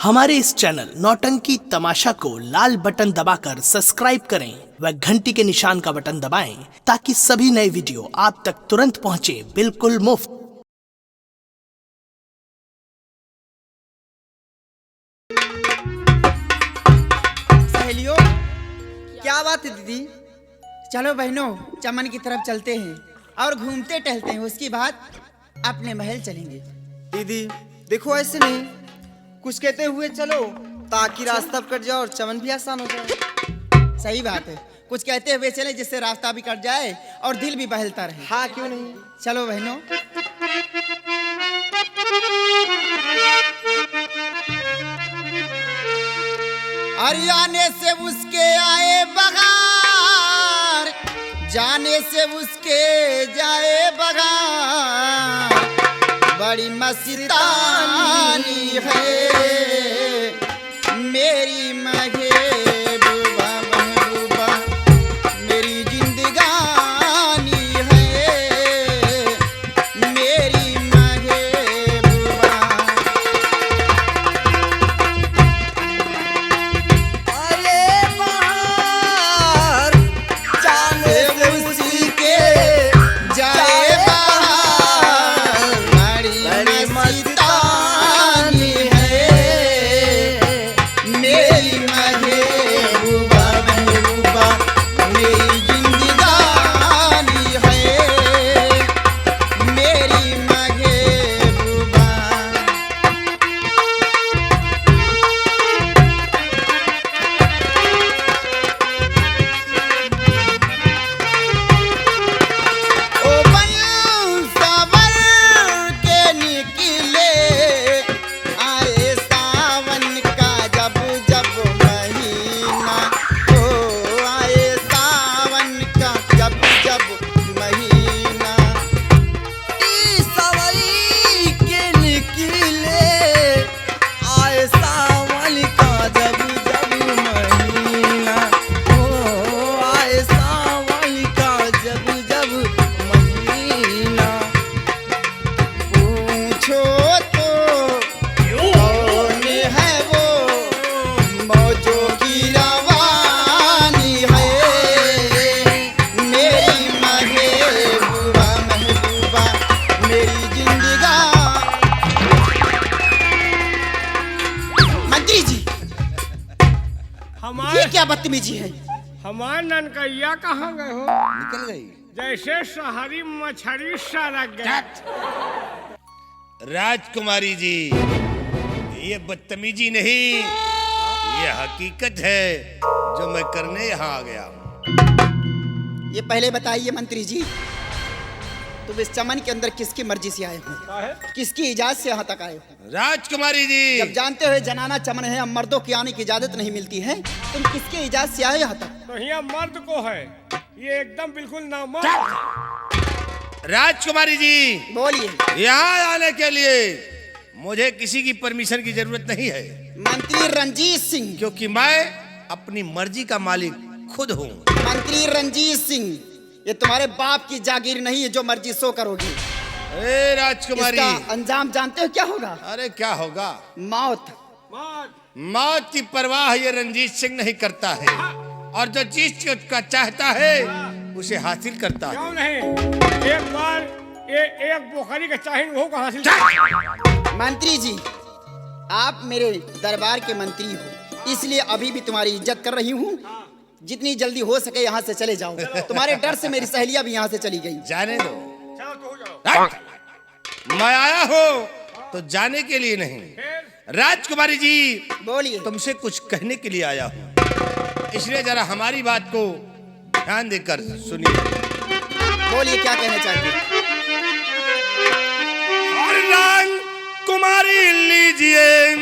हमारे इस चैनल नौटंकी तमाशा को लाल बटन दबाकर सब्सक्राइब करें व घंटी के निशान का बटन दबाएं ताकि सभी नए वीडियो आप तक तुरंत पहुंचे बिल्कुल मुफ्त। सहेलियों, क्या बात है दीदी? चलो बहनों, चमन की तरफ चलते हैं और घूमते टहलते हैं। उसके बाद अपने महल चलेंगे। दीदी देखो, ऐसे नहीं, कुछ कहते हुए चलो ताकि रास्ता कट जाए और चमन भी आसान हो जाए। सही बात है, कुछ कहते हुए चले जिससे रास्ता भी कट जाए और दिल भी बहलता रहे। हाँ, क्यों नहीं। चलो बहनों। हरियाणे से उसके आए बगार, जाने से उसके जाए बगार, बड़ी मस्तानी है मेरी महबूबा, महबूबा मेरी जिंदगानी है मेरी महबूबा। अरे बाहर जाने से उसके जाए बहार, बड़ी मस्तानी है मेरी महबूबा, महबूबा मेरी जिंदगानी है मेरी महबूबा। ओ बंसवर के निकले आए सावन का जब जब महीना, ओ आए सावन का जब जब महीना। सवई के निकले आए सावन का जब जब महीना, ओ आए सावन का जब जब महीना। पूछो तो कौन है वो मौजों की रवानी है मेरी महबूबा, महबूबा मेरी जिंदगा। मंत्री जी, ये क्या बदतमीजी है? हमार ननकैया कहाँ गए हो? निकल गई। जैसे शहरी मछली सड़क गए। राजकुमारी जी, ये बदतमीजी नहीं, ये हकीकत है जो मैं करने यहाँ आ गया हूँ। ये पहले बताइए मंत्री जी, तुम इस चमन के अंदर किसकी मर्जी से आए हो? किसकी इजाजत से यहाँ तक आए हो? राजकुमारी जब जी, जानते हो जनाना चमन है, अब मर्दों की आने की इजाजत नहीं मिलती है, तुम किसकी इजाजत से आए यहाँ तक? तो यहाँ मर्द को है, ये एकदम बिल्कुल नामर्द। राजकुमारी जी, बोलिए। यहाँ आने के लिए मुझे किसी की परमिशन की जरूरत नहीं है, मंत्री रंजीत सिंह, क्योंकि मैं अपनी मर्जी का मालिक खुद हूँ। मंत्री रंजीत सिंह, ये तुम्हारे बाप की जागीर नहीं है जो मर्जी सो करोगी। ए राजकुमारी, इसका अंजाम जानते हो क्या होगा? अरे क्या होगा? मौत। मौत की परवाह ये रंजीत सिंह नहीं करता है, और जो चीज का चाहता है उसे हासिल करता क्यों है। नहीं? एक बार एक बोखरी का चाहिए वो को हासिल कर। मंत्री जी, आप मेरे दरबार के मंत्री हो, इसलिए अभी भी तुम्हारी इज्जत कर रही हूँ। जितनी जल्दी हो सके यहाँ से चले जाओ। तुम्हारे डर से मेरी सहेलियां भी यहाँ से चली गई। जाने दो, चलो तो जाओ। मैं आया हूँ तो जाने के लिए नहीं। राजकुमारी जी, बोलिए। तुमसे कुछ कहने के लिए आया हूँ, इसलिए जरा हमारी बात को ध्यान देकर सुनिए। बोलिए, क्या कहना चाहते हैं? और राजकुमारी लीजिए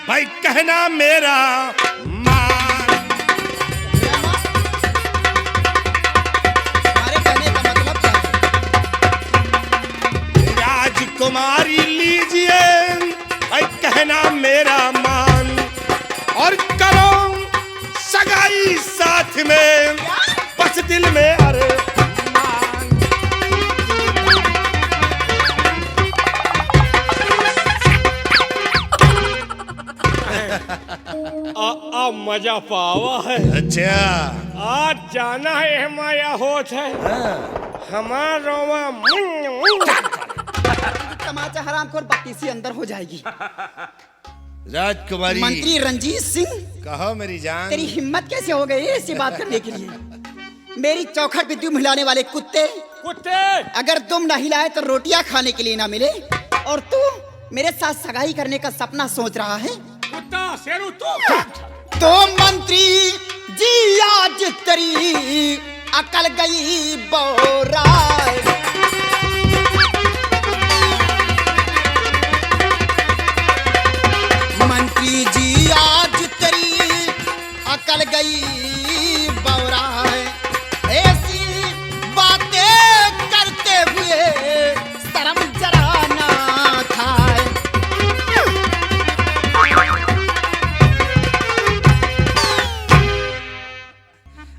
भाई कहना मेरा मान। हमारे कहने का मतलब क्या है? राजकुमारी लीजिए भाई कहना मेरा मान, और करो सगाई साथ में बस दिल में अरे है। मजा पावा है। अच्छा आज जाना है हमारा होत है। हमारा रोवा तमाचा हरामखोर बत्तीसी अंदर हो जाएगी। राजकुमारी। मंत्री रंजीत सिंह, कहो मेरी जान। तेरी हिम्मत कैसे हो गई ऐसी बात करने के लिए? मेरी चौखट पे दुम हिलाने वाले कुत्ते, अगर तुम न हिलाए तो रोटियां खाने के लिए ना मिले, और तू मेरे साथ सगाई करने का सपना सोच रहा है। कुत्ता शेरू तो मंत्री जी आज तेरी अकल गई बोरा। मंत्री जी आज तेरी अकल गई बौरा है। ऐसी बातें करते हुए शर्म जरा ना खाए।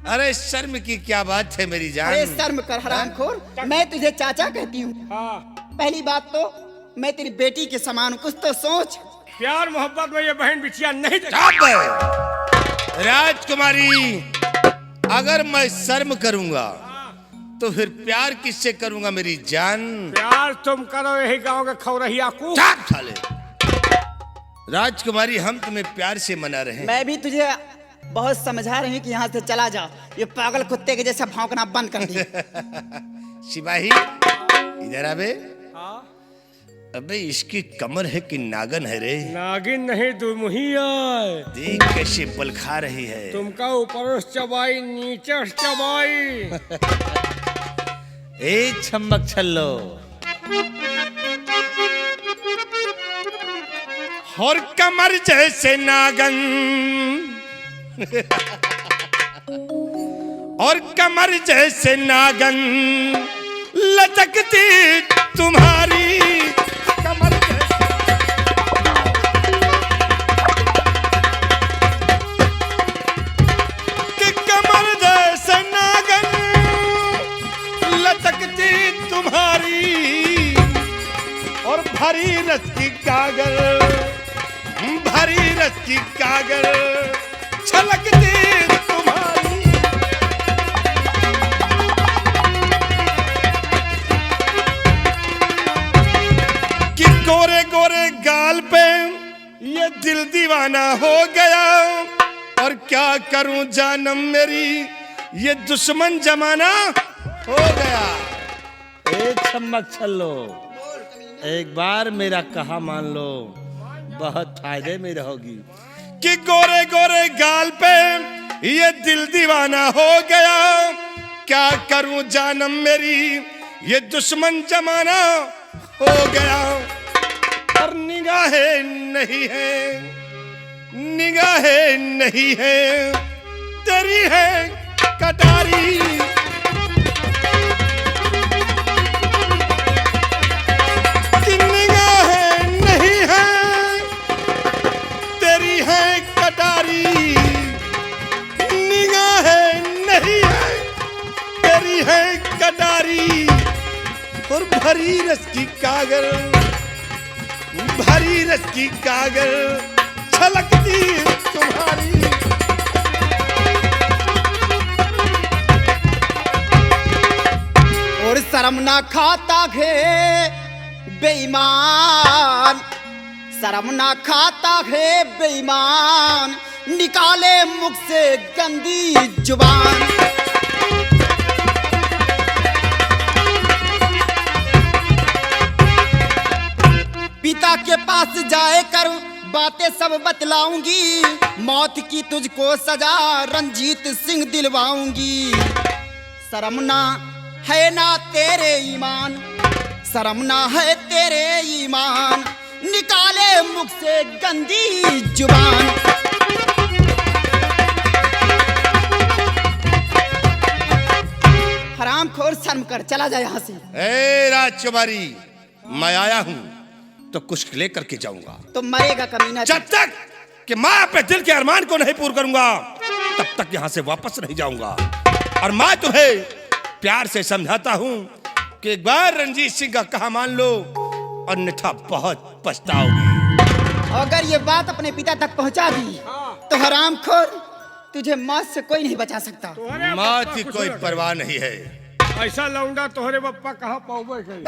अरे शर्म की क्या बात है मेरी जान। अरे शर्म कर हरामखोर, मैं तुझे चाचा कहती हूँ। पहली बात तो मैं तेरी बेटी के समान, कुछ तो सोच। प्यार मोहब्बत में ये बहन बिटिया नहीं राजकुमारी, अगर मैं शर्म करूंगा तो फिर प्यार किससे करूंगा मेरी जान। प्यार तुम करो यही गांव के खौरहिया को। साले राजकुमारी, हम तुम्हें प्यार से मना रहे हैं। मैं भी तुझे बहुत समझा रही हूँ कि यहाँ से चला जा। ये पागल कुत्ते के जैसा भौंकना बंद कर दे। सिपाही इधर आबे। अबे इसकी कमर है कि नागन है रे? नागिन नहीं दुमुहिया। देख कैसे बल खा रही है। तुमका ऊपर चबाई नीचे चबाई। ए छम्मक छल्लो, और कमर जैसे नागन और कमर जैसे नागन लचकती तुम्हारी कमर कि कमर जैसे नागन लचकती तुम्हारी, और भरी रस की कागल, भरी रस की कागल छलकती तुम्हारी। कि गोरे गोरे गाल पे ये दिल दीवाना हो गया, और क्या करूं जानम मेरी ये दुश्मन जमाना हो गया। ए छम्मक छल्लो, एक बार मेरा कहा मान लो, बहुत फायदे में रहोगी। कि गोरे गोरे गाल पे ये दिल दीवाना हो गया, क्या करूं जानम मेरी ये दुश्मन जमाना हो गया। और निगाहें नहीं है, निगाहें नहीं है, तेरी है कटारी। कि निगाहें नहीं है, तेरी है कटारी। निगाहें नहीं है, तेरी है कटारी, और भरी रस की कागल, भरी रस की कागल छलकती तुम्हारी। और शर्म ना खाता है बेईमान, शर्म ना खाता है बेईमान, निकाले मुख से गंदी जुबान। पिता के पास जाए कर बातें सब बतलाऊंगी, मौत की तुझको सजा रंजीत सिंह दिलवाऊंगी। शर्म ना है ना तेरे ईमान, शर्म ना है तेरे ईमान, निकाले मुख से गंदी जुबान। हरामखोर, शर्म कर, चला जा यहाँ से। ए राजकुमारी, मैं आया हूँ तो कुछ लेकर के जाऊंगा। तो मरेगा कमीना। जब तक कि मैं अपने दिल के अरमान को नहीं पूरा करूंगा तब तक यहाँ से वापस नहीं जाऊंगा। और मैं तुम्हें प्यार से समझाता हूँ कि एक बार रंजीत सिंह का कहा मान लो, अन्यथा बहुत पछताओगी। अगर ये बात अपने पिता तक पहुंचा दी तो हरामखोर तुझे मौत से कोई नहीं बचा सकता। तोहरे मौत बप्पा की कुछ कोई ना- परवाह नहीं है। ऐसा लौंडा तोहरे बप्पा कहाँ पाओगे कहीं।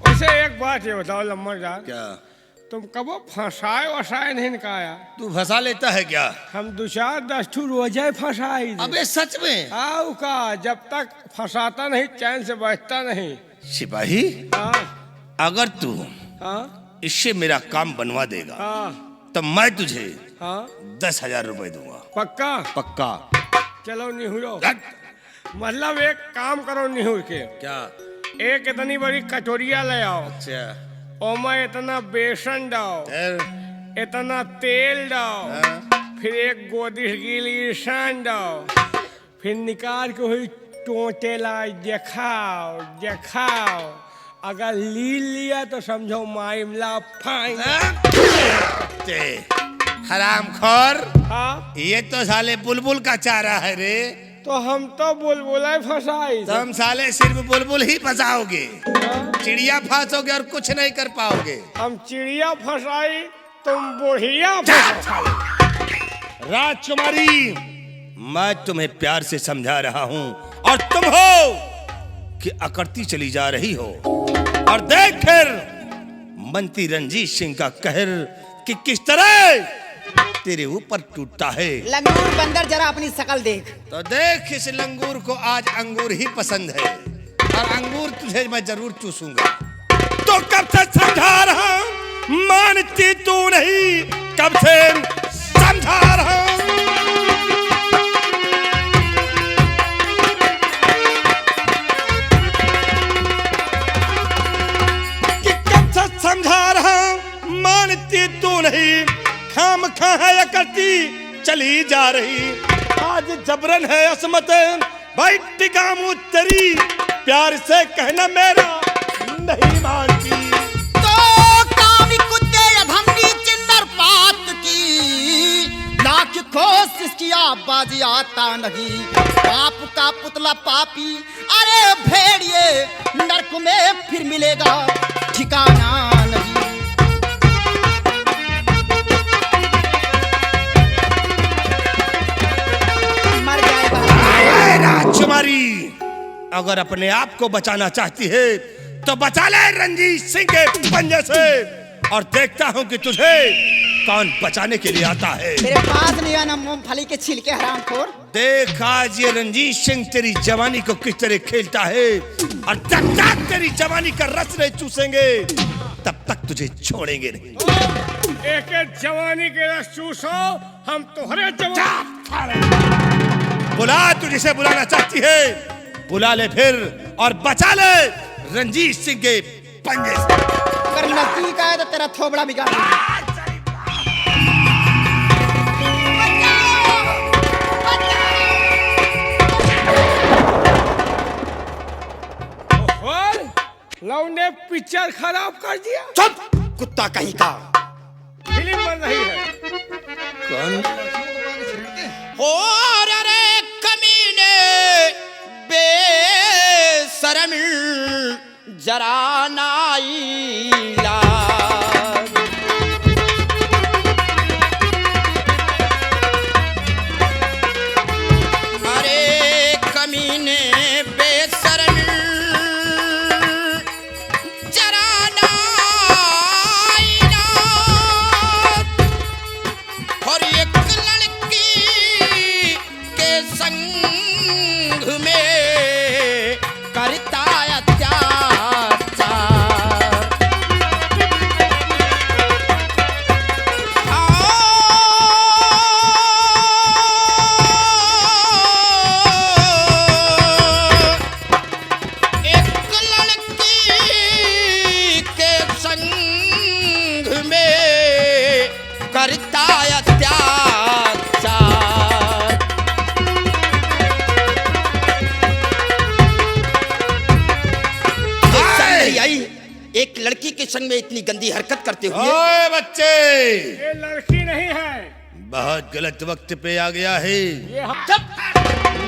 वैसे एक बात ये बताओ लम्बरदार, क्या तुम कबो फंसाए वसाए नहीं निकाया? तू फंसा लेता है क्या? हम 2-4-10 ठू रोजे फंसाई दे। अबे सच में? आओ का, जब तक फंसाता नहीं चैन से बैठता नहीं। सिपाही, हाँ अगर तू हाँ इससे मेरा काम बनवा देगा हाँ तो मैं तुझे हाँ 10,000 रुपए दूंगा। पक्का? पक्का। चलो निहुरो। हट। मतलब एक काम करो निहुर के, क्या? एक इतनी बड़ी कटोरिया ले आओ, अच्छा ओमा इतना बेसन डालो, फिर? इतना तेल डालो, हाँ। फिर एक गोदिश गीली सान डालो, फिर निकाल के हुई टोटेला जखाओ जखाओ। अगर ली लिया तो समझो मामला फाइन। हरामखोर, हाँ ये तो साले बुलबुल का चारा है रे। तो हम तो बुलबुला फंसाई। तुम साले सिर्फ बुलबुल ही फंसाओगे, चिड़िया फंसोगे और कुछ नहीं कर पाओगे। हम चिड़िया फंसाई, तुम बुढ़िया फंसाई। राजकुमारी, मैं तुम्हें प्यार से समझा रहा हूँ और तुम हो कि अकड़ती चली जा रही हो। और देख फिर मंत्री रंजीत सिंह का कहर कि किस तरह तेरे ऊपर टूटता है। लंगूर बंदर जरा अपनी शकल देख। तो देख, इस लंगूर को आज अंगूर ही पसंद है और अंगूर तुझे मैं जरूर चूसूंगा। तो कब से समझा रहा हूं, मानती तू नहीं, कब से समझा रहा हूं। कि कब से समझा रहा हूं, मानती तू नहीं, खाम खा है करती चली जा रही। आज जबरन है असमत, भाई टिकामू तेरी, प्यार से कहना मेरा नहीं मानती। तो कामी कुत्ते अधमनी चिन्नर पात की, लाख कोशिश किया बाजी आता नहीं। पाप का पुतला पापी, अरे भेड़िए नरक में फिर मिलेगा ठिकाना नहीं। मर जाएगा। राजकुमारी, अगर अपने आप को बचाना चाहती है तो बचा ले रंजीत सिंह के पंजे से, और देखता हूं कि तुझे कौन बचाने के लिए आता है। तेरे पास नहीं आना मूंगफली के छिलके हरामखोर। देख आज ये रंजीत सिंह तेरी जवानी को किस तरह खेलता है, और जब तक तेरी जवानी का रस नहीं चूसेंगे तब तक तुझे छोड़ेंगे नहीं। एक एक जवानी के रस चूसो, हम तुम्हारे जवानी। बुला, तू जिसे बुलाना चाहती है बुला ले फिर, और बचा ले रंजीत सिंह के पंजे से। अगर नजदीक आए तो तेरा थोबड़ा बिगाड़ दूंगी। लौंडे पिक्चर खराब कर दिया। चुप कुत्ता कहीं का। फिल्म बन रही है। कौन? और अरे कमीने बेशरम जरा नाइला। अरे कमीने बेशरम जरा नाइला। और एक लड़की के संग में करता अत्याचार। एक लड़की के संग में करता अत्याचार। आई एक लड़की के संग में इतनी गंदी हरकत करते हुए। ओए बच्चे, ये लड़की नहीं है, बहुत गलत वक्त पे आ गया है। ये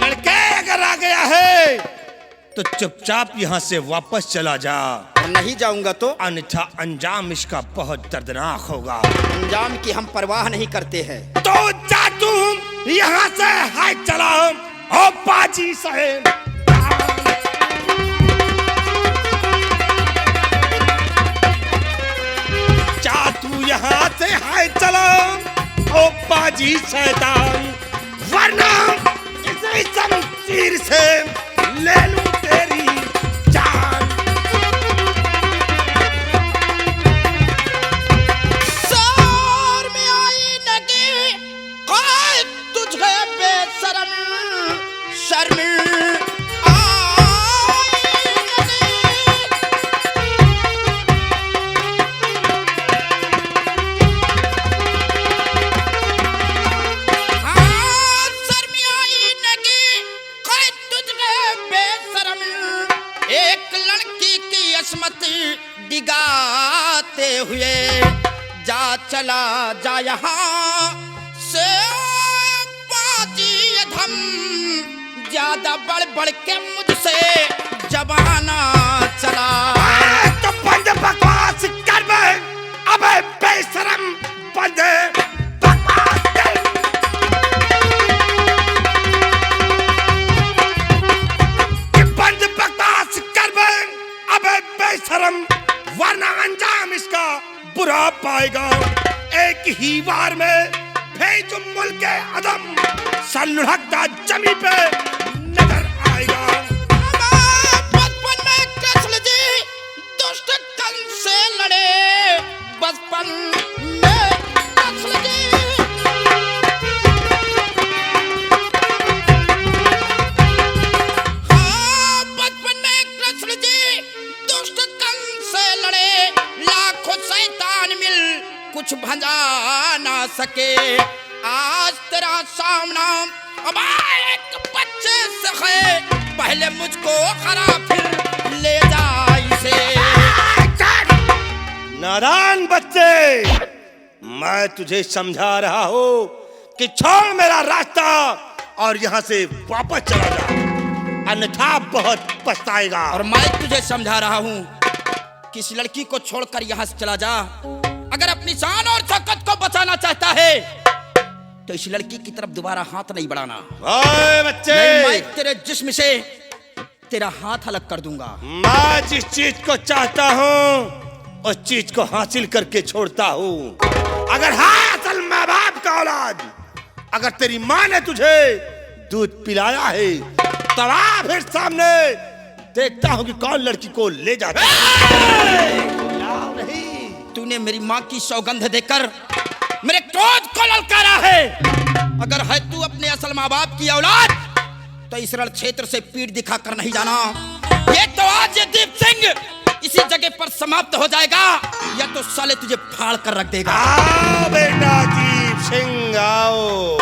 लड़के अगर आ गया है तो चुपचाप यहाँ से वापस चला जा, और नहीं जाऊंगा तो अन्यथा अंजाम इसका बहुत दर्दनाक होगा। अंजाम की हम परवाह नहीं करते हैं। तो जा तुम यहाँ से, हाय चला ओ बाजी साहेब। जा तू यहाँ से, हाय चला ओ बाजी शैतान, वरना इसे शमशीर से ले लूं तेरी जान। सार में आई नगी काय तुझे बेशरम, शर्म आई नगी। हाँ, शर्म आई नगी काय तुझे बेशरम, एक लड़की की असमत दिगाते हुए जा चला जा यहाँ से बाजी धम, ज्यादा बढ़ बढ़ के मुझसे जबाना चला। तो बंद बकवास कर बे, अबे बेशरम बंद बकवास कर। कि बंद बकवास कर बे, अबे बेशरम, वरना अंजाम इसका बुरा पाएगा। एक ही बार में भेज मुल्क अदम सा लुढ़कता जमी पे नजर आएगा। बचपन में कृष्ण जी दुष्ट कल से लड़े, बचपन में कृष्ण जी। हाँ, बचपन में कृष्ण जी दुष्ट कल से लड़े, लाखों शैतान मिल कुछ भंजा ना सके। आज तेरा सामना अब एक बच्चे से है, पहले मुझको खरा फिर ले जा इसे। नादान बच्चे, मैं तुझे समझा रहा हूँ कि छोड़ मेरा रास्ता और यहाँ से वापस चला जा, अन्यथा बहुत पछताएगा। और मैं तुझे समझा रहा हूँ कि इस लड़की को छोड़कर यहाँ से चला जा। अगर अपनी जान और ताकत को बचाना चाहता है तो इस लड़की की तरफ दोबारा हाथ नहीं बढ़ाना। ओए बच्चे, नहीं, मैं तेरे जिस्म से तेरा हाथ अलग कर दूंगा। मैं जिस चीज को चाहता हूँ उस चीज को हासिल करके छोड़ता हूँ। अगर हाँ असल माँ बाप का औलाद, अगर तेरी माँ ने तुझे दूध पिलाया है तब आ फिर सामने, देखता हूँ कि कौन लड़की को ले जाता है। तूने मेरी माँ की सौगंध देकर मेरे क्रोध को ललकारा है। अगर है तू अपने असल माँ बाप की औलाद तो इस रण क्षेत्र से पीठ दिखाकर नहीं जाना। ये तो आज ये दीप सिंह इसी जगह पर समाप्त हो जाएगा, या तो साले तुझे फाड़ कर रख देगा। आओ बेटा दीप सिंह आओ।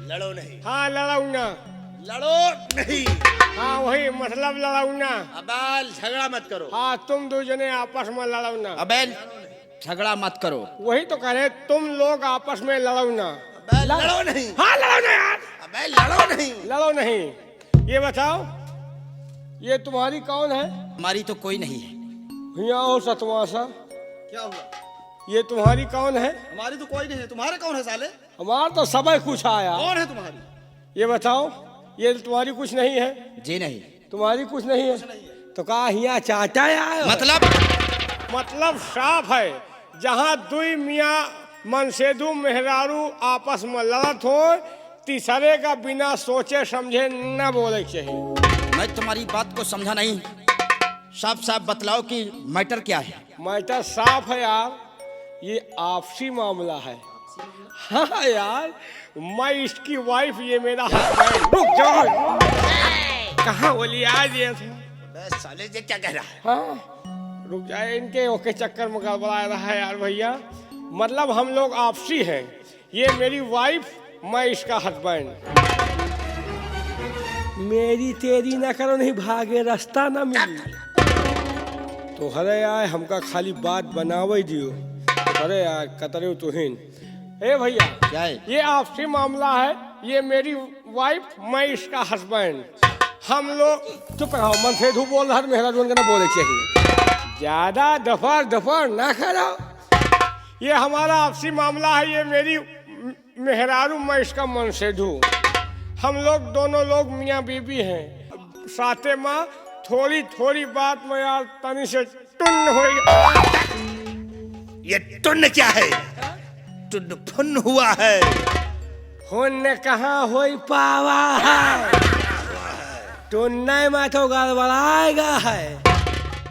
लड़ो नहीं। हाँ लड़ाऊ ना। लड़ो नहीं। हाँ वही मतलब लड़ाऊ ना। अबाल झगड़ा मत करो। हाँ तुम दो जने आपस में लड़ाऊ ना। अबे झगड़ा मत करो। वही तो कह रहे तुम लोग आपस में लड़ाऊ ना। अबे लड़ो नहीं। हाँ लड़ो ना यार। अबे लड़ो नहीं। लड़ो नहीं। ये बताओ ये तुम्हारी कौन है? हमारी तो कोई नहीं है। यहाँ हो सतवासा। क्या हुआ? ये तुम्हारी कौन है? हमारी तो कोई नहीं है। तुम्हारे कौन है साले? हमारा तो सबे कुछ आया। कौन है तुम्हारी? ये बताओ ये तुम्हारी कुछ नहीं है? जी नहीं। तुम्हारी कुछ नहीं है तो कहा यहाँ चाहता है मतलब साफ है। जहाँ दुई मियाँ मनसेदू मेहरारू आपस में लड़त हो, तीसरे का बिना सोचे समझे न बोले चाहिए। मैं तुम्हारी बात को समझा नहीं। साफ साफ बतलाओ कि मैटर क्या है। मैटर साफ है यार, ये आपसी मामला है। हाँ यार मैं इसकी वाइफ, ये मेरा हस्बैंड। रुक जाओ। कहाँ बोली आज ये बे साले ये क्या कह रहा है? हाँ रुक जाए, इनके ओके चक्कर में गड़बड़ा रहा है यार भैया। मतलब हम लोग आपसी हैं, ये मेरी वाइफ, मैं इसका हस्बैंड। मेरी तेरी ना करो, नहीं भागे रास्ता ना मिली। तो हरे यार हमका खाली बात बनावे दियो। अरे यार कतरे तुहिन ए भैया, क्या है? ये आपसी मामला है, ये मेरी वाइफ, मैं इसका हस्बैंड। हम लोग चुप रहो, मन से धू बोल रहा, मेहरा जोन के ना बोले चाहिए, ज्यादा दफर दफर ना करो। ये हमारा आपसी मामला है, ये मेरी मेहरारू, मैं इसका मन से धू। हम लोग दोनों लोग मियाँ बीबी हैं, साथे माँ। थोड़ी थोड़ी बात में यार तनी से टुन्न हो गया। ये टुन्न क्या है? टुन्न फुन्न हुआ है। होने कहाँ हो पावा है, टुन्ने में तो गड़बड़ाएगा है।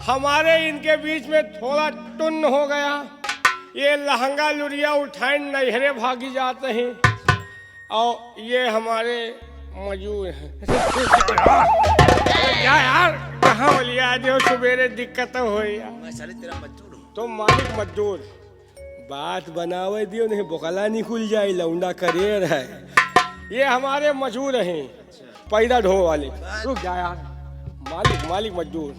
हमारे इनके बीच में थोड़ा टुन्न हो गया, ये लहंगा लुरिया उठाए नहरे भागी जाते हैं, और ये हमारे मजूर हैं। क्या यार कहाँ बोलिया जो सवेरे दिक्कत हो यार। मैं साले तेरा मजदूर हूँ। तो मालिक मजदूर बात बनावे दियो, नहीं बोकला निकुल जाए, लौंडा करेर है। ये हमारे मजदूर हैं, पैदा ढो वाले। रुक जा यार, मालिक मजदूर,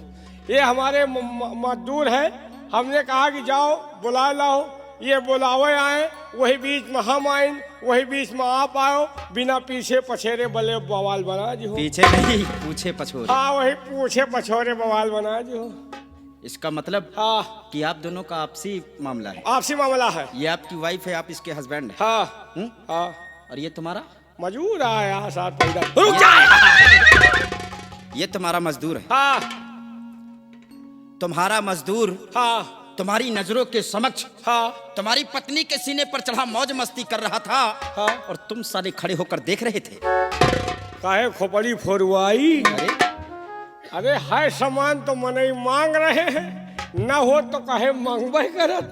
ये हमारे मजदूर हैं। हमने कहा कि जाओ बुला लाओ, ये बुलावे आए, वही बीच में हम आए, वही बीच में आप आओ, बिना पीछे पछेरे बले बवाल बना जी हो। पीछे नहीं, पूछे पछोरे। हाँ वही पूछे पछोरे बवाल बना जी हो। इसका मतलब हाँ कि आप दोनों का आपसी मामला है। आपसी मामला है। ये आपकी वाइफ है, आप इसके हस्बैंड हैं। हाँ हाँ और ये तुम्हारा? मजूर आया साथ पैदा। रुक जा। ये तुम्हारा मजदूर है। हाँ तुम्हारा मजदूर हाँ तुम्हारी नजरों के समक्ष हाँ तुम्हारी पत्नी के सीने पर चढ़ा मौज मस्ती कर रहा था, हाँ। और तुम सारे खड़े होकर देख रहे थे। काहे खोपड़ी फोरवाई। अरे अरे है सामान तो मनई मांग रहे हैं, न हो तो कहे मांगबे करत।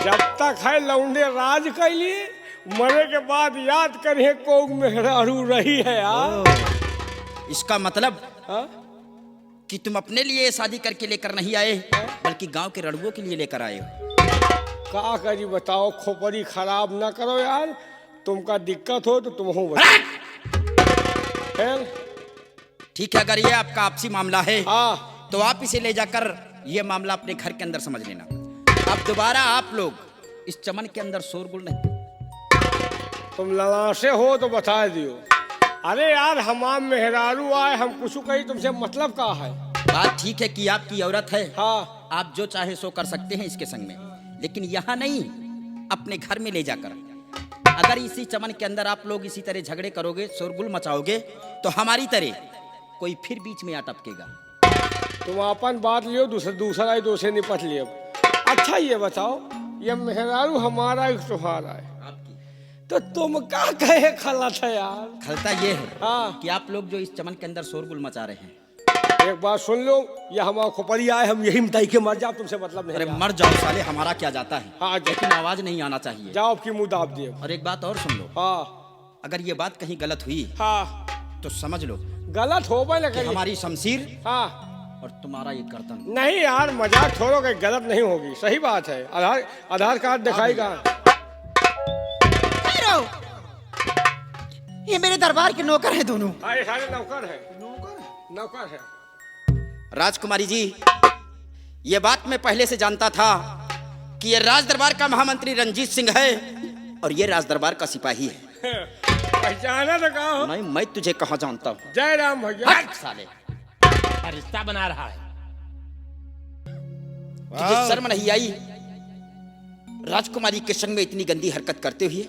जब तक है लौंडे राज कैलिए, मरे के बाद याद करिए को मेहरारू रही है यार। इसका मतलब हाँ? कि तुम अपने लिए शादी करके लेकर नहीं आए, बल्कि गांव के रड़ुओं के लिए लेकर आए हो। का करी बताओ, खोपड़ी खराब ना करो यार, तुमका दिक्कत हो तो तुम हो बताओ। ठीक है, अगर ये आपका आपसी मामला है हाँ तो आप इसे ले जाकर ये मामला अपने घर के अंदर समझ लेना। अब दोबारा आप लोग इस चमन के अंदर शोरगुल नहीं। तुम ललासे हो तो बता दियो। अरे यार हमाम मेहरारू आए, हम कुछ कही तुमसे मतलब का है। बात ठीक है कि आपकी औरत है, हाँ आप जो चाहे सो कर सकते हैं इसके संग में, लेकिन यहाँ नहीं, अपने घर में ले जाकर। अगर इसी चमन के अंदर आप लोग इसी तरह झगड़े करोगे, शोरगुल मचाओगे, तो हमारी तरह कोई फिर बीच में आ टपकेगा। तुम अपन बात लियो, दूसरा ही दो से निपट लियो। अच्छा ये बताओ, ये मेहरारू हमारा एक तुम्हारा है, तो तुम क्या कहे खलत है यार। खलता ये है हाँ कि आप लोग जो इस चमन के अंदर शोरगुल मचा रहे हैं। एक बात सुन लो, ये हमारा खोपड़ी आए, हम यही मिटाई के मर जाओ, तुमसे मतलब नहीं। अरे मर जाओ साले, हमारा क्या जाता है। हाँ लेकिन आवाज नहीं आना चाहिए। जाओ आपकी मुंह दाब दिए। और एक बात और सुन लो, हाँ अगर ये बात कहीं गलत हुई हाँ तो समझ लो गलत हो भाई कि लगे। हमारी शमशीर हाँ और तुम्हारा ये गर्दन। नहीं यार मजाक छोड़ो, कि गलत नहीं होगी, सही बात है। आधार कार्ड दिखाएगा। ये मेरे दरबार के नौकर हैं दोनों। हाँ ये सारे नौकर है। नौकर है। राजकुमारी जी, ये बात मैं पहले से जानता था कि ये राज दरबार का महामंत्री रंजीत सिंह है और ये राज दरबार का सिपाही है। पहचाना तो कहा हो। नहीं, मैं तुझे कहाँ जानता हूँ। जय राम भैया। हट साले, रिश्ता बना रहा है। तुझे शर्म नहीं आई राजकुमारी के संग में इतनी गंदी हरकत करते हुए?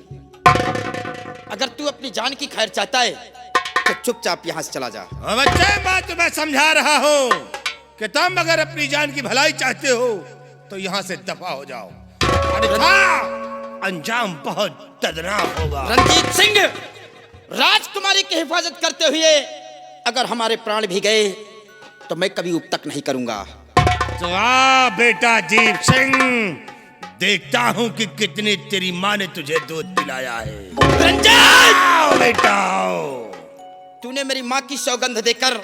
अगर तू अपनी जान की खैर चाहता है तो चुपचाप यहाँ से चला जा। बच्चे, मैं तुम्हें समझा रहा हूँ कि तुम अगर अपनी जान की भलाई चाहते हो तो यहाँ से दफा हो जाओ, अन्यथा अंजाम बहुत दर्दनाक होगा। रंजीत सिंह, राजकुमारी की हिफाजत करते हुए अगर हमारे प्राण भी गए तो मैं कभी उपतक नहीं करूंगा। तो आ बेटा जीत सिंह, देखता हूँ कि कितनी तेरी माँ ने तुझे दूध पिलाया है। रंजीत, आओ बेटा आओ। तूने मेरी माँ की सौगंध देकर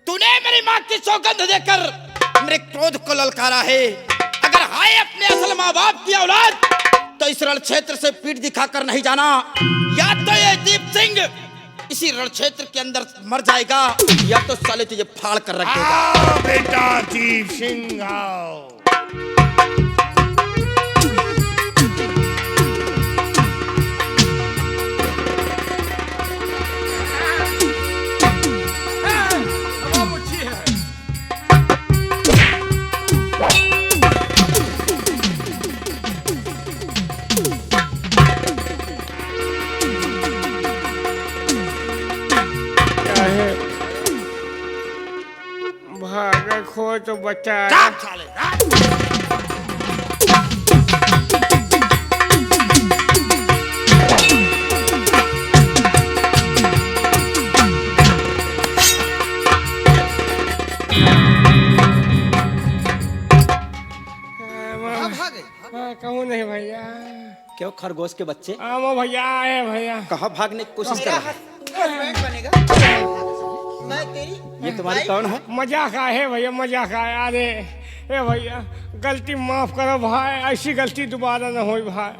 तूने मेरी माँ की सौगंध देकर मेरे क्रोध को ललकारा है। अगर हाय अपने असल माँ बाप की औलाद तो इस रण क्षेत्र से पीठ दिखाकर नहीं जाना, या तो ये दीप सिंह इसी रण क्षेत्र के अंदर मर जाएगा या तो साले तुझे फाड़ कर रख देगा। आओ बेटा दीप सिंह आओ। हवा मुच्छी है। क्या है? भागा खो तो बचा। कहाँ भागे? कहूँ नहीं भैया। क्यों खरगोश के बच्चे आमो भैया आए भैया। कहाँ भागने की कोशिश कर मेरा रहे हैं? हस्बैंड बनेगा मैं तेरी। ये तुम्हारी कौन है? मजाक आए भैया, मजाक आए। अरे ए भैया गलती माफ करो भाई, ऐसी गलती दोबारा न हो भाई।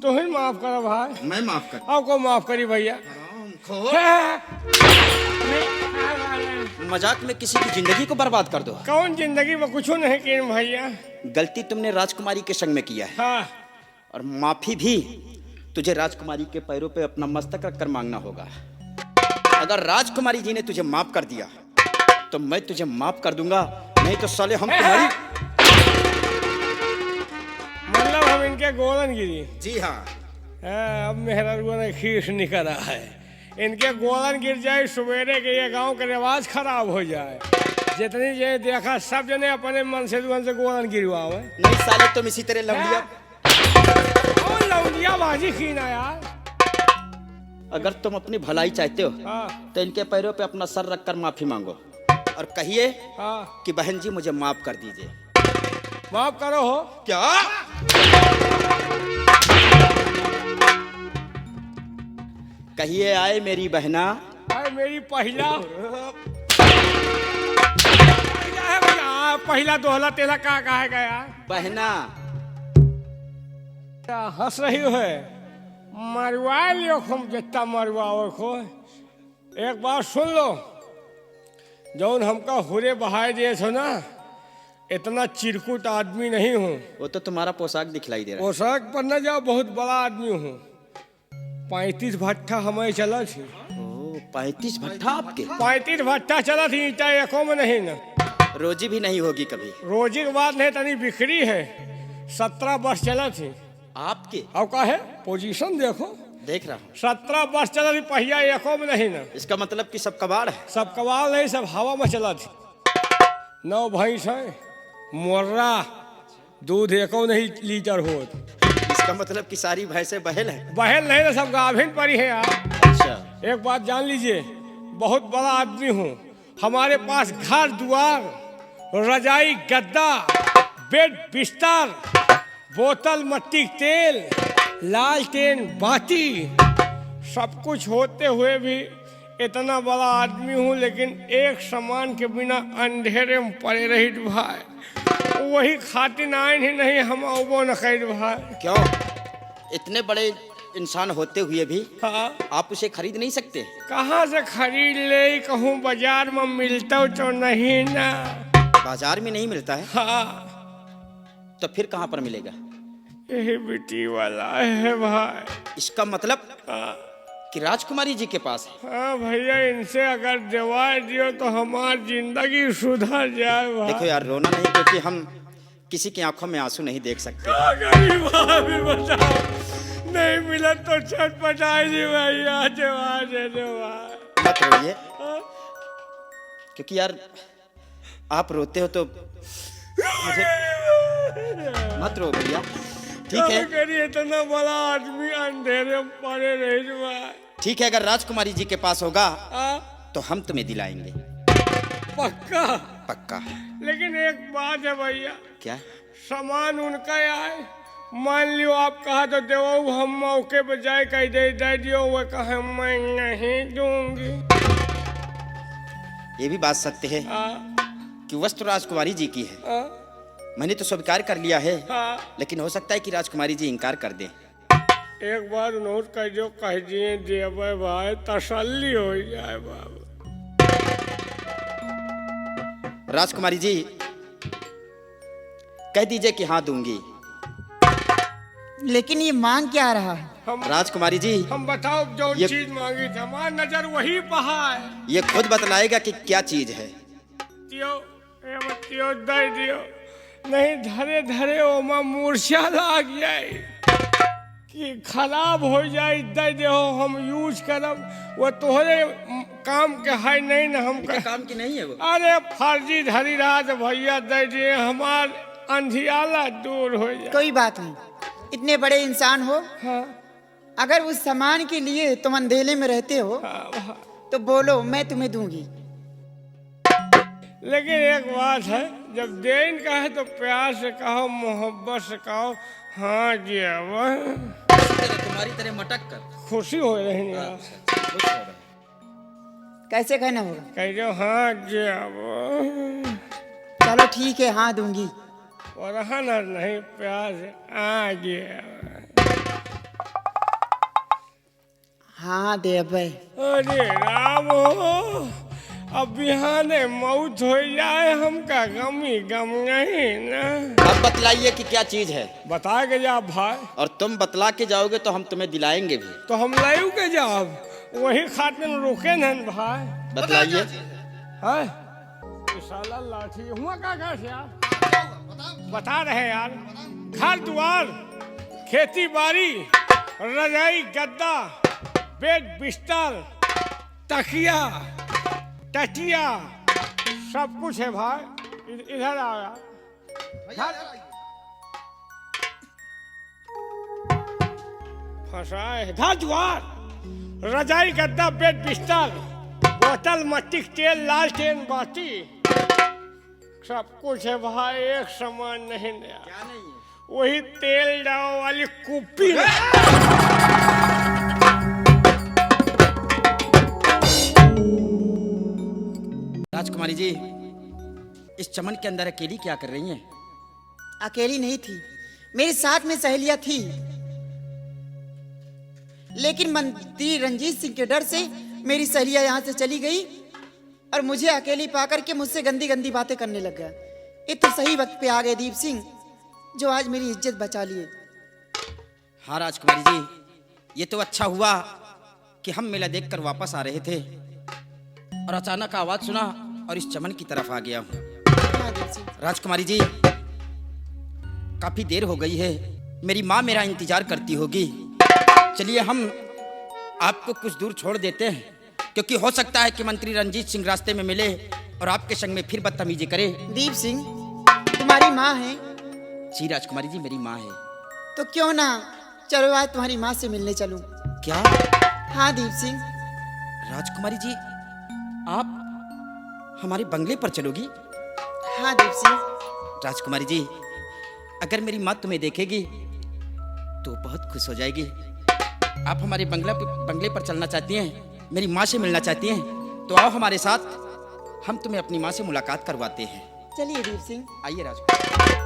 तुम ही माफ करो भाई। मैं माफ कर। आपको माफ करी भैया। मजाक में किसी की जिंदगी को बर्बाद कर दो। कौन जिंदगी में कुछ नहीं किए भैया। गलती तुमने राजकुमारी के संग में किया है हाँ और माफी भी तुझे राजकुमारी के पैरों पे अपना मस्तक रखकर मांगना होगा। अगर राजकुमारी जी ने तुझे माफ कर दिया तो मैं तुझे माफ कर दूंगा, नहीं तो साले हम तुम्हारी। मतलब हम इनके गोलन गिरी। जी हाँ, अब मेहरा ने खीस निकल रहा है। इनके गोलन गिर जाए सवेरे के ये गांव का रिवाज खराब हो जाए। जितनी ये देखा सब जने अपने मन से गोलन गिरवाओ। नहीं साले तुम इसी तरह लौंडिया। और लौंडिया बाजी की ना यार। अगर तुम अपनी भलाई चाहते हो हाँ तो इनके पैरों पे अपना सर रखकर माफी मांगो और कहिए हाँ कि बहन जी मुझे माफ कर दीजिए। माफ करो हो। क्या? कहिए आए मेरी बहना। अरे मेरी पहला क्या है भैया? पहला दोहला तेला का है गया? बहना क्या हंस रही है? मरवा लियो खूब जितना मरवाओ खो। एक बात सुन लो, जौन हमका हुरे बहाए दिए छो ना, इतना चिरकुट आदमी नहीं हूँ। वो तो तुम्हारा पोशाक दिखलाई दे रहा है। पोशाक पर न जाओ, बहुत बड़ा आदमी हूँ। 35 भट्ठा हमें चला थी। ओ 35 भट्ठा आपके? 35 भट्ठा चला थी, ईटा एको में नहीं न। रोजी भी नहीं होगी कभी। रोजी की बात नहीं, तनी बिखरी है। 17 बस चला थी आपके? अब का है पोजीशन देखो। देख रहा हूँ। 17 बस चला थी, पहिया एको में नहीं न। इसका मतलब कि सब कबाड़ है। सब कबाल नहीं, सब हवा में चला थी। 9 भैंस है, मुर्रा, दूध एको नहीं लीटर हो। इसका मतलब कि सारी भैंसें बहल है। बहल नहीं ना, सब गाभिन पर ही है यार। अच्छा, एक बात जान लीजिए, बहुत बड़ा आदमी हूँ। हमारे पास घर द्वार, रजाई, गद्दा, बेड, बिस्तर, बोतल, मट्टी तेल, लालटेन, बाती, सब कुछ होते हुए भी इतना बड़ा आदमी हूँ, लेकिन एक सामान के बिना अंधेरे में पड़े रही भाई। वही खातिर आए ही नहीं, हम अबो न कर भाई। क्यों? इतने बड़े इंसान होते हुए भी हाँ आप उसे खरीद नहीं सकते? कहाँ से खरीद ले? कहूँ बाजार में मिलता तो नहीं ना। बाजार में नहीं मिलता है हाँ तो फिर कहाँ पर मिलेगा? यही बेटी वाला है भाई। इसका मतलब हाँ कि राजकुमारी जी के पास है। हाँ भैया, इनसे अगर दवा दियो तो हमारी जिंदगी सुधर जाए भाई। देखो यार, रोना नहीं, क्योंकि हम किसी की आंखों में आंसू नहीं देख सकते। क्या गरीब आदमी बताओ, नहीं मिला तो छटपटाई जी भैया, दवा दे दो भाई। मत रोइए, हाँ? क्योंकि यार आप रोते हो तो मुझे। मत रो भैया, ठीक क्या है? करिए, इतना बड़ा आदमी अंधेरे में पड़े रही भाई। ठीक है, अगर राजकुमारी जी के पास होगा हाँ? तो हम तुम्हें दिलाएंगे। पक्का? पक्का। लेकिन एक बात है भैया, क्या? सामान उनका आए, मान लियो आप कहा तो देवो, हम मौके पे जाए कह दे दियो, वो कहे मैं नहीं दूंगी। ये भी बात सत्य है हाँ, कि वस्त्र राजकुमारी जी की है। हाँ, मैंने तो स्वीकार कर लिया है, हाँ। लेकिन हो सकता है कि राजकुमारी जी इनकार कर दें। एक बार नोट कर जो कह दिए देवे भाई, तसल्ली हो जाए बाबू। राजकुमारी जी कह दीजिए कि हाँ दूंगी। लेकिन ये मांग क्या रहा है? राजकुमारी जी हम बताओ जो ये- चीज मांगी थी, हमारी नजर वही पहा है। ये खुद बतलाएगा कि क्या चीज है। दियो, ए मत दियो, दे दियो। नहीं धरे धरे ओमा मूर्छा लाग जाए कि खराब हो जाए, दे दो हम यूज करब। वो तोहरे काम के है नहीं ना, हम कर। काम की नहीं है वो। अरे फर्जी धरी रात भैया, दे दिए हमार अंधियाला दूर हो जाए। कोई बात नहीं, इतने बड़े इंसान हो, हाँ, अगर उस सामान के लिए तुम अंधेले में रहते हो हाँ, हाँ। तो बोलो, मैं तुम्हें दूंगी। लेकिन एक बात है, जब देन का है तो प्यार से कहो, मोहब्बत से कहो। हाँ जी, अब तुम्हारी तरह मटक कर खुशी हो रही है। कैसे कहना होगा? कह दो हाँ जी, अब चलो ठीक है, हाँ दूंगी। और रहना नहीं प्यार से आ गया। हाँ देवे। अरे राम हो, अब बिहाने मौत हो जाए, हमका गम ही गम नहीं ना। अब बतलाइए कि क्या चीज है, बता के जा भाई। और तुम बतला के जाओगे तो हम तुम्हें दिलाएंगे भी। तो हम लायू के जाब, वही खातिर रुके न भाई। बतलाइए। है ये साला लाठी हुआ का घर यार, बता रहे यार। घर द्वार, खेती बाड़ी, रजाई गद्दा, बेड बिस्तर, तकिया टटिया, सब कुछ है भाई। इधर आया फंसाए है। घर द्वार, रजाई गद्दा, बेड बिस्तर, बोतल, मट्टी तेल, लालटेन, बाती, सब कुछ है भाई। एक सामान नहीं नया, क्या नहीं है? वही तेल डाव वाली कुप्पी है। राजकुमारी जी इस चमन के अंदर अकेली क्या कर रही हैं? अकेली नहीं थी, मेरे साथ में सहेलियां थी, लेकिन मंत्री रंजीत सिंह के डर से मेरी सहेलियां यहाँ से चली गई और मुझे अकेली पाकर के मुझसे गंदी गंदी बातें करने लग गया। इतने सही वक्त पे आ गए दीप सिंह, जो आज मेरी इज्जत बचा लिए। हाँ राजकुमारी जी, ये तो अच्छा हुआ कि हम मेला देखकर वापस आ रहे थे और अचानक आवाज सुना और इस चमन की तरफ आ गया हूँ। हाँ दीप सिंह। राजकुमारी जी काफी देर हो गई है, मेरी माँ मेरा इंतजार करती होगी। चलिए हम आपको कुछ दूर छोड़ देते हैं, क्योंकि हो सकता है कि मंत्री रंजीत सिंह रास्ते में मिले और आपके संग में फिर बदतमीजी करे। दीप सिंह, तुम्हारी माँ है? जी राजकुमारी जी, मेरी माँ है। तो क्यों ना चलो आज तुम्हारी माँ से मिलने चलूं। क्या? हाँ दीप सिंह। राजकुमारी जी आप हमारे बंगले पर चलोगी? हाँ दीप सिंह। राजकुमारी जी अगर मेरी माँ तुम्हें देखेगी तो बहुत खुश हो जाएगी। आप हमारे बंगले पर चलना चाहती हैं, मेरी माँ से मिलना चाहती हैं, तो आओ हमारे साथ, हम तुम्हें अपनी माँ से मुलाकात करवाते हैं। चलिए दीप सिंह। आइए राजकुमारी।